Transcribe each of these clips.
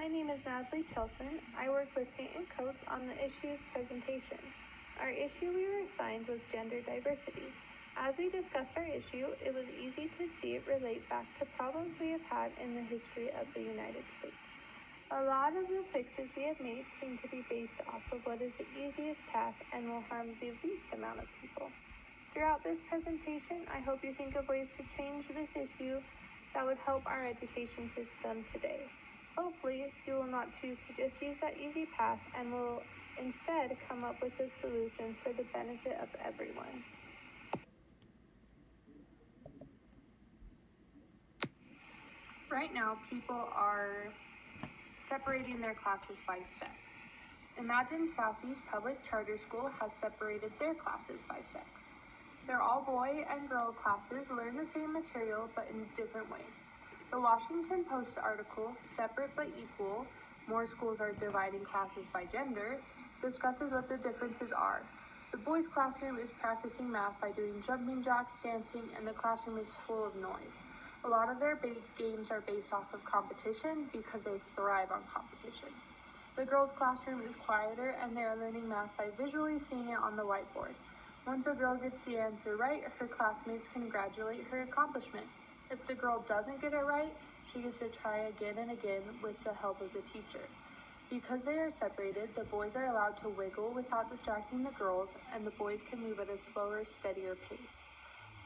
My name is Natalie Chilson. I worked with Paint and Coats on the issue's presentation. Our issue we were assigned was gender diversity. As we discussed our issue, it was easy to see it relate back to problems we have had in the history of the United States. A lot of the fixes we have made seem to be based off of what is the easiest path and will harm the least amount of people. Throughout this presentation, I hope you think of ways to change this issue that would help our education system today. Hopefully, you will not choose to just use that easy path and will instead come up with a solution for the benefit of everyone. Right now, people are separating their classes by sex. Imagine Southeast Public Charter School has separated their classes by sex. They're all boy and girl classes, learn the same material but in a different way. The Washington Post article, Separate But Equal, More Schools Are Dividing Classes by Gender, discusses what the differences are. The boys' classroom is practicing math by doing jumping jacks, dancing, and the classroom is full of noise. A lot of their games are based off of competition because they thrive on competition. The girls' classroom is quieter and they are learning math by visually seeing it on the whiteboard. Once a girl gets the answer right, her classmates congratulate her accomplishment. If the girl doesn't get it right, she gets to try again and again with the help of the teacher. Because they are separated, the boys are allowed to wiggle without distracting the girls, and the boys can move at a slower, steadier pace.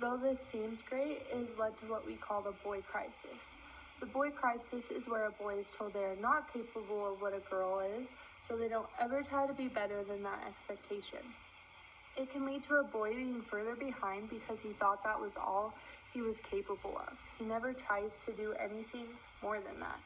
Though this seems great, it has led to what we call the boy crisis. The boy crisis is where a boy is told they are not capable of what a girl is, so they don't ever try to be better than that expectation. It can lead to a boy being further behind because he thought that was all he was capable of. He never tries to do anything more than that.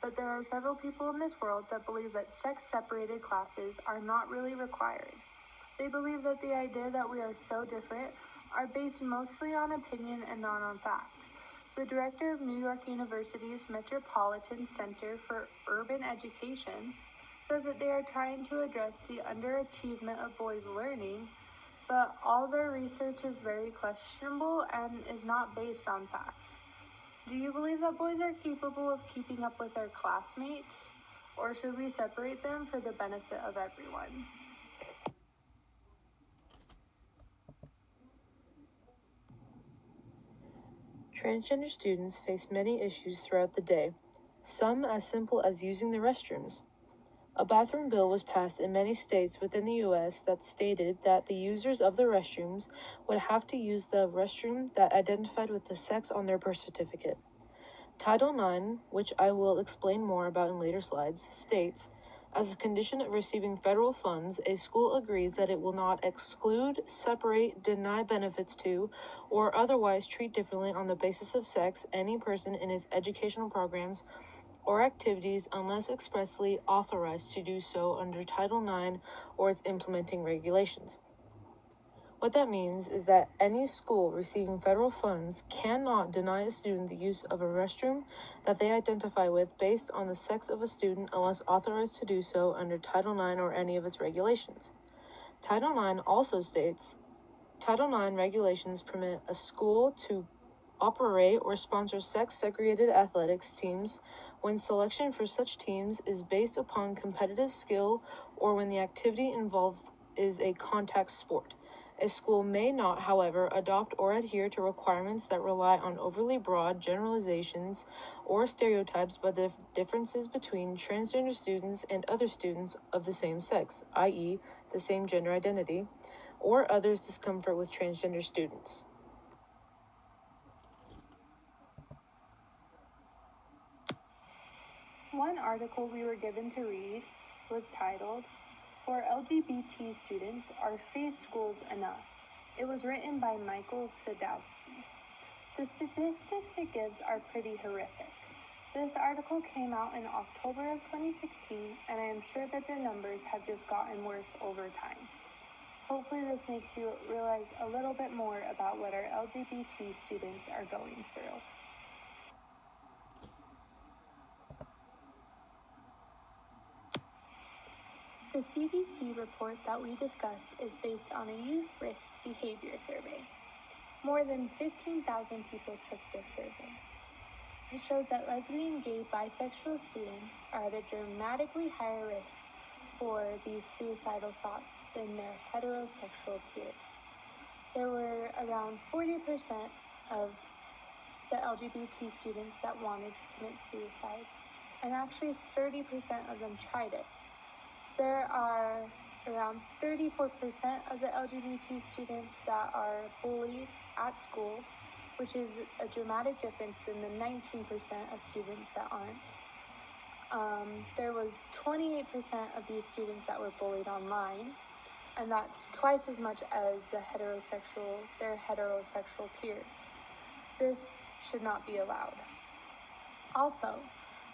But there are several people in this world that believe that sex-separated classes are not really required. They believe that the idea that we are so different are based mostly on opinion and not on fact. The director of New York University's Metropolitan Center for Urban Education says that they are trying to address the underachievement of boys learning, but all their research is very questionable and is not based on facts. Do you believe that boys are capable of keeping up with their classmates, or should we separate them for the benefit of everyone? Transgender students face many issues throughout the day, some as simple as using the restrooms. A bathroom bill was passed in many states within the U.S. that stated that the users of the restrooms would have to use the restroom that identified with the sex on their birth certificate. Title IX, which I will explain more about in later slides, states, as a condition of receiving federal funds, a school agrees that it will not exclude, separate, deny benefits to, or otherwise treat differently on the basis of sex any person in its educational programs or activities unless expressly authorized to do so under Title IX or its implementing regulations. What that means is that any school receiving federal funds cannot deny a student the use of a restroom that they identify with based on the sex of a student unless authorized to do so under Title IX or any of its regulations. Title IX also states, Title IX regulations permit a school to operate or sponsor sex-segregated athletics teams when selection for such teams is based upon competitive skill or when the activity involved is a contact sport. A school may not, however, adopt or adhere to requirements that rely on overly broad generalizations or stereotypes by the differences between transgender students and other students of the same sex, i.e., the same gender identity, or others' discomfort with transgender students. One article we were given to read was titled, For LGBT Students, Are Safe Schools Enough? It was written by Michael Sadowski. The statistics it gives are pretty horrific. This article came out in October of 2016, and I am sure that the numbers have just gotten worse over time. Hopefully this makes you realize a little bit more about what our LGBT students are going through. The CDC report that we discuss is based on a youth risk behavior survey. More than 15,000 people took this survey. It shows that lesbian, gay, bisexual students are at a dramatically higher risk for these suicidal thoughts than their heterosexual peers. There were around 40% of the LGBT students that wanted to commit suicide, and actually 30% of them tried it. There are around 34% of the LGBT students that are bullied at school, which is a dramatic difference than the 19% of students that aren't. There was 28% of these students that were bullied online, and that's twice as much as their heterosexual peers. This should not be allowed. Also,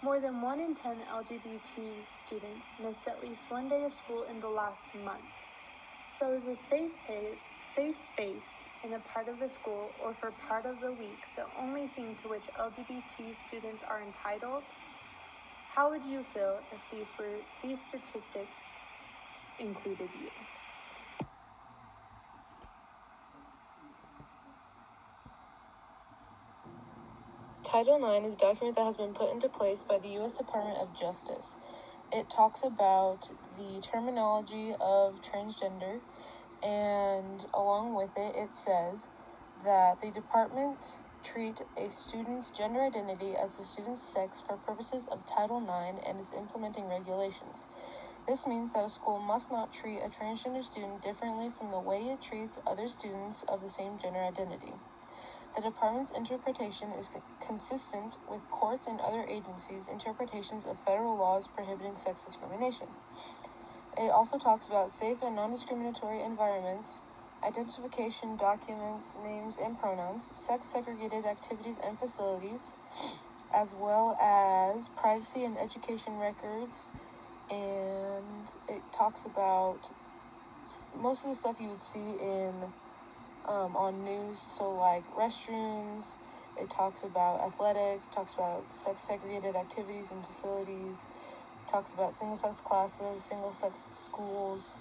more than 1 in 10 LGBT students missed at least one day of school in the last month. So is a safe space in a part of the school or for part of the week the only thing to which LGBT students are entitled? How would you feel if these statistics included you? Title IX is a document that has been put into place by the U.S. Department of Justice. It talks about the terminology of transgender, and along with it, it says that the department treat a student's gender identity as the student's sex for purposes of Title IX and is implementing regulations. This means that a school must not treat a transgender student differently from the way it treats other students of the same gender identity. The department's interpretation is consistent with courts and other agencies' interpretations of federal laws prohibiting sex discrimination. It also talks about safe and non-discriminatory environments, identification documents, names, and pronouns, sex-segregated activities and facilities, as well as privacy and education records, and it talks about most of the stuff you would see in on news, so like restrooms. It talks about athletics, talks about sex-segregated activities and facilities, talks about single-sex classes, single-sex schools,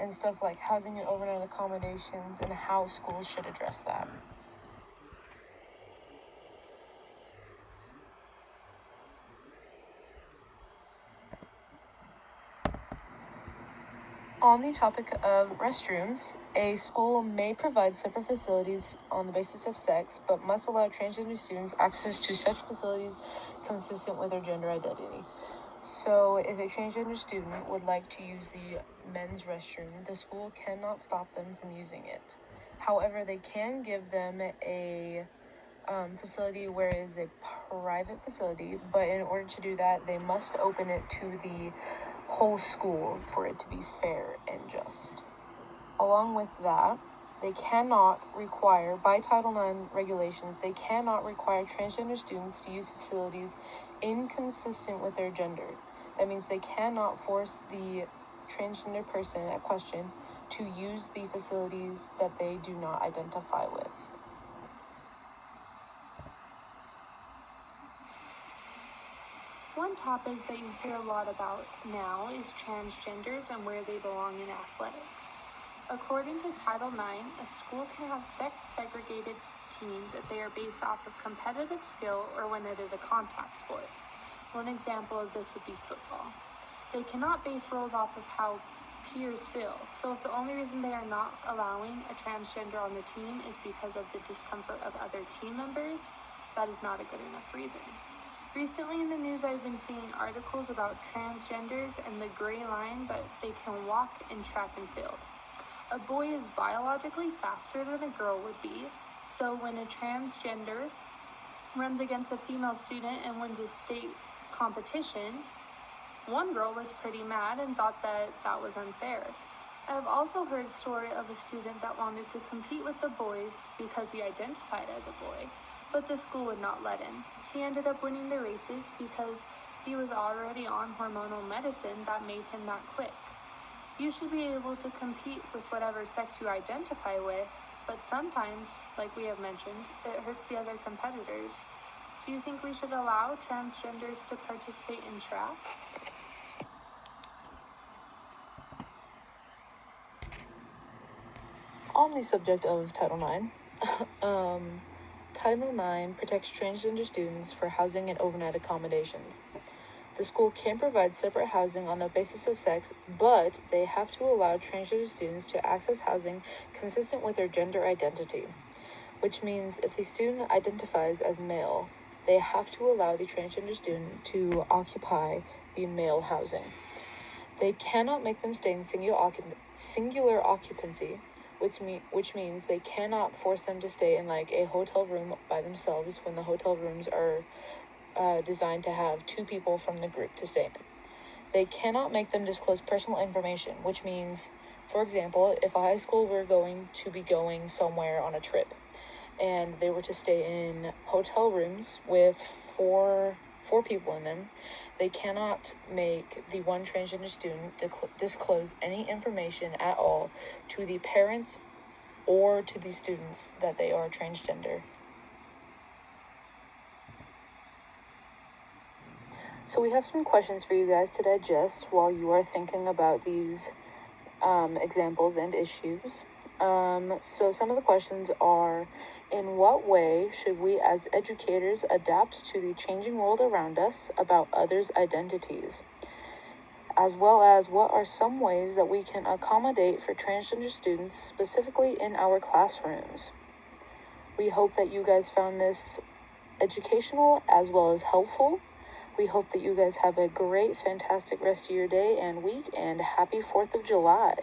and stuff like housing and overnight accommodations and how schools should address that. On the topic of restrooms, a school may provide separate facilities on the basis of sex, but must allow transgender students access to such facilities consistent with their gender identity. So, if a transgender student would like to use the men's restroom, the school cannot stop them from using it. However, they can give them a facility where it is a private facility, but in order to do that, they must open it to the whole school for it to be fair and just. Along with that, they cannot require, by Title IX regulations, they cannot require transgender students to use facilities inconsistent with their gender. That means they cannot force the transgender person at question to use the facilities that they do not identify with. One topic that you hear a lot about now is transgenders and where they belong in athletics. According to Title IX, a school can have sex-segregated teams if they are based off of competitive skill or when it is a contact sport. One example of this would be football. They cannot base roles off of how peers feel, so if the only reason they are not allowing a transgender on the team is because of the discomfort of other team members, that is not a good enough reason. Recently in the news, I've been seeing articles about transgenders and the gray line that they can walk in track and field. A boy is biologically faster than a girl would be, so when a transgender runs against a female student and wins a state competition, one girl was pretty mad and thought that that was unfair. I have also heard a story of a student that wanted to compete with the boys because he identified as a boy, but the school would not let him. He ended up winning the races because he was already on hormonal medicine that made him that quick. You should be able to compete with whatever sex you identify with, but sometimes, like we have mentioned, it hurts the other competitors. Do you think we should allow transgenders to participate in track? On the subject of Title IX, Title IX protects transgender students for housing and overnight accommodations. The school can provide separate housing on the basis of sex, but they have to allow transgender students to access housing consistent with their gender identity, which means if the student identifies as male, they have to allow the transgender student to occupy the male housing. They cannot make them stay in singular occupancy, which means they cannot force them to stay in like a hotel room by themselves when the hotel rooms are designed to have 2 people from the group to stay in. They cannot make them disclose personal information, which means, for example, if a high school were going to be going somewhere on a trip and they were to stay in hotel rooms with four people in them, they cannot make the one transgender student disclose any information at all to the parents or to the students that they are transgender. So we have some questions for you guys to digest while you are thinking about these examples and issues. So some of the questions are, in what way should we as educators adapt to the changing world around us about others' identities? As well as, what are some ways that we can accommodate for transgender students, specifically in our classrooms? We hope that you guys found this educational as well as helpful. We hope that you guys have a great, fantastic rest of your day and week, and happy 4th of July.